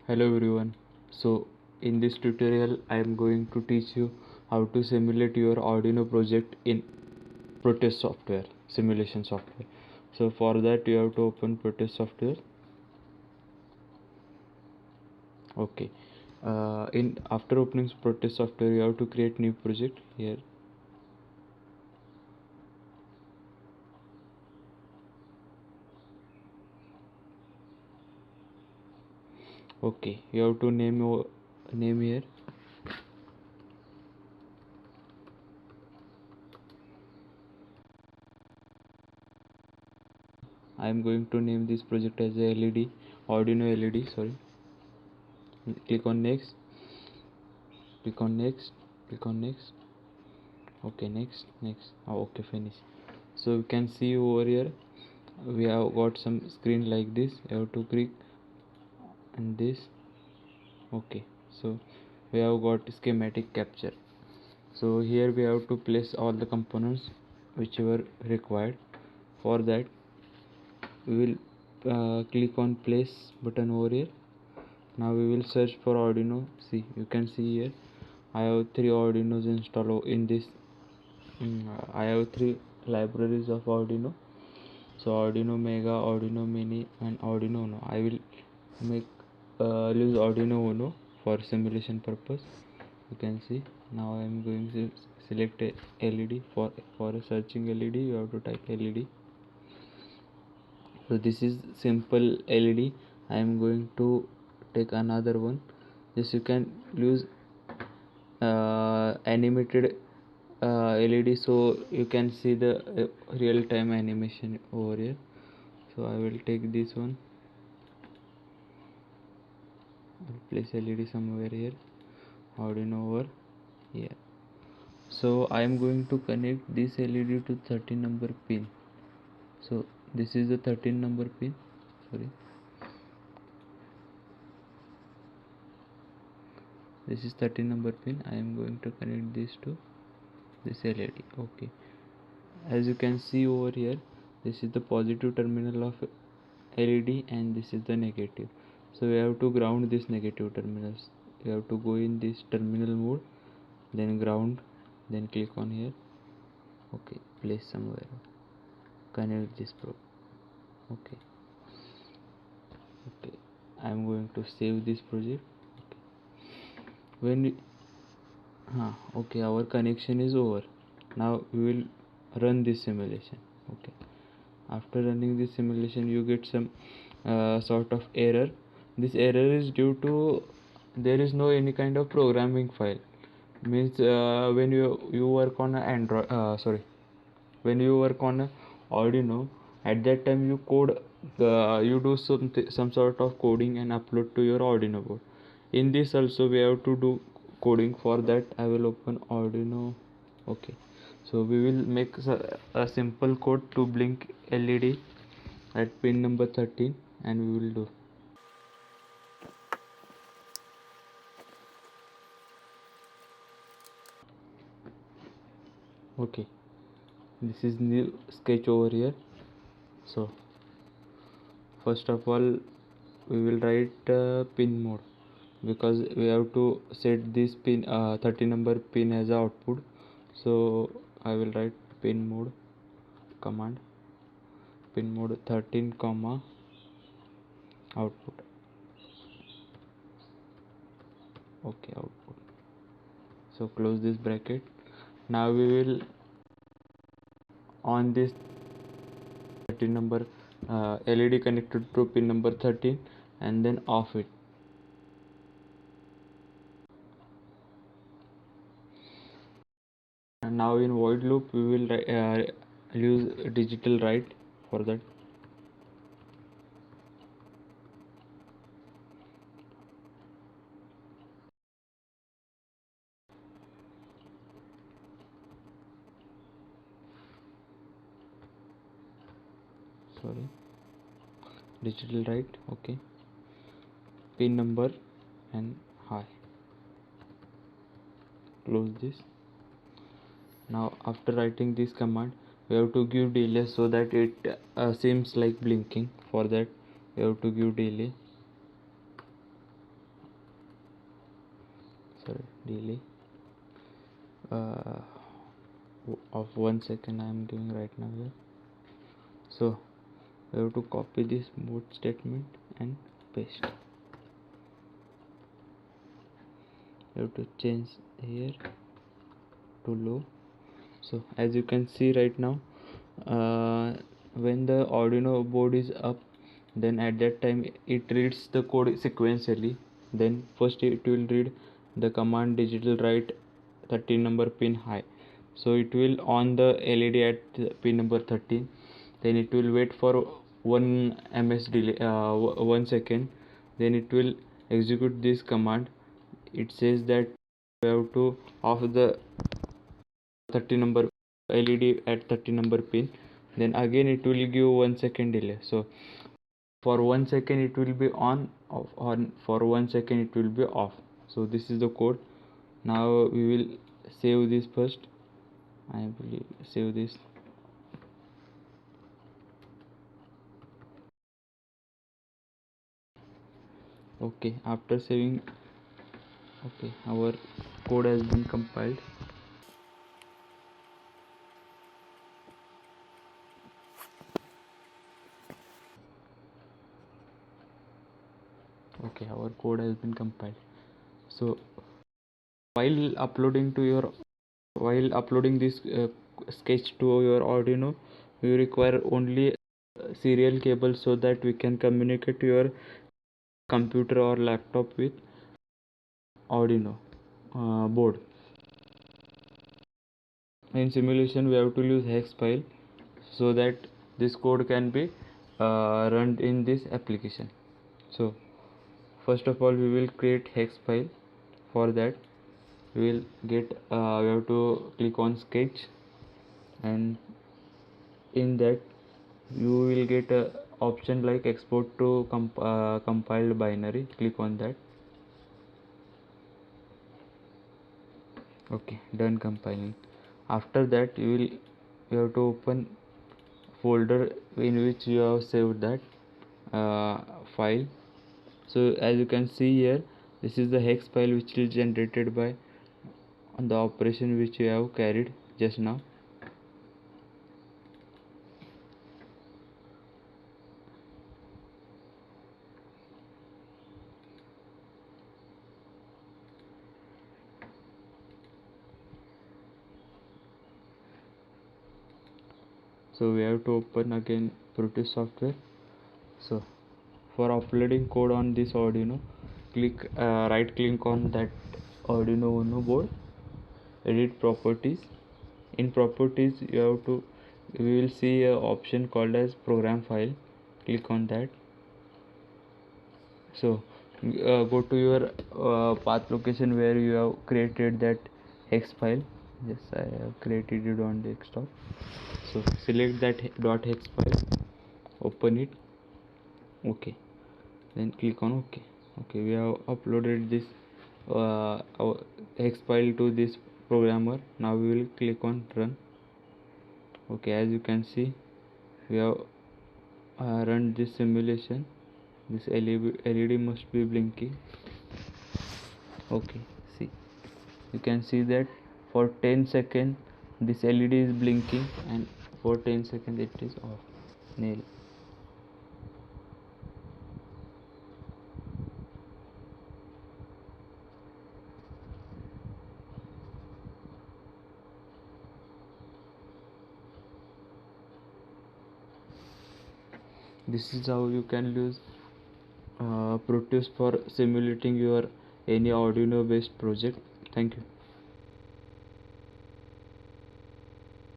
Hello everyone. So in this tutorial I am going to teach you how to simulate your Arduino project in Proteus software, simulation software. So for that you have to open Proteus software. Okay. In after opening Proteus software you have to create new project here. Okay, you have to name your name here. I am going to name this project as a LED, Arduino LED, sorry. Click on next, click on next, click on next. Okay, next. Okay, finish. So you can see over here we have got some screen like this. You have to click and this. Okay, so we have got schematic capture. So here we have to place all the components whichever required. For that we will click on place button over here. Now we will search for Arduino. See, you can see here I have 3 Arduinos installed in this. I have 3 libraries of Arduino. So Arduino Mega, Arduino Mini and Arduino Uno. I will make use Arduino Uno for simulation purpose. You can see now I am going to select a LED. For a searching LED you have to type LED. So this is simple LED. I am going to take another one. This you can use animated LED, so you can see the real-time animation over here. So I will take this one. I'll place LED somewhere here. Arduino over here. So I am going to connect this LED to 13 number pin. So this is the 13 number pin. Sorry. This is 13 number pin. I am going to connect this to this LED. Okay. As you can see over here, this is the positive terminal of LED and this is the negative. So we have to ground this negative terminals. You have to go in this terminal mode, then ground, then click on here. Okay, place somewhere. Connect this probe. Okay. Okay. I am going to save this project. Okay. Okay, our connection is over. Now we will run this simulation. Okay. After running this simulation you get some sort of error. This error is due to there is no any kind of programming file. Means when you work on a Android when you work on a Arduino, at that time you code you do some sort of coding and upload to your Arduino board. In this also we have to do coding. For that I will open Arduino. Okay, so we will make a simple code to blink LED at pin number 13 and we will do. Okay, this is new sketch over here. So first of all we will write pin mode, because we have to set this pin 30 number pin as output. So I will write pin mode command, pin mode 13 comma output. Okay, output. So close this bracket. Now we will on this 13 number LED connected to pin number 13 and then off it. And now in void loop we will use digital write for that. Sorry, digital write. Okay, pin number and high. Close this. Now after writing this command we have to give delay so that it seems like blinking. For that we have to give delay. delay of 1 second I am giving right now here. So we have to copy this mode statement and paste. You have to change here to low. So as you can see right now, when the Arduino board is up, then at that time it reads the code sequentially. Then first it will read the command digital write 13 number pin high, so it will on the LED at pin number 13. Then it will wait for 1 ms delay, 1 second. Then it will execute this command. It says that we have to off the 30 number LED at 30 number pin. Then again it will give 1 second delay. So for 1 second it will be on for 1 second it will be off. So this is the code. Now we will save this first. I will save this. Okay, after saving, okay, our code has been compiled. Okay, our code has been compiled. So while uploading this sketch to your Arduino, you require only serial cable so that we can communicate to your computer or laptop with Arduino board. In simulation we have to use hex file so that this code can be run in this application. So first of all we will create hex file. For that we will get we have to click on sketch, and in that you will get a option like export to compiled binary. Click on that. Okay, done compiling. After that you have to open folder in which you have saved that file. So as you can see here, this is the hex file which is generated by the operation which you have carried just now. So we have to open again Proteus software. So for uploading code on this Arduino, click right click on that Arduino Uno board, edit properties. In properties you have to, we will see a option called as program file. Click on that. So go to your path location where you have created that hex file. Yes, I have created it on desktop. So select that .hex file, open it. Okay, then click on OK. Okay, we have uploaded this our hex file to this programmer. Now we will click on run. Okay, as you can see, we have run this simulation. This LED must be blinking. Okay, see, you can see that for 10 seconds this LED is blinking, and for 10 seconds it is off. Nail. This is how you can use Proteus for simulating your any Arduino based project. Thank you.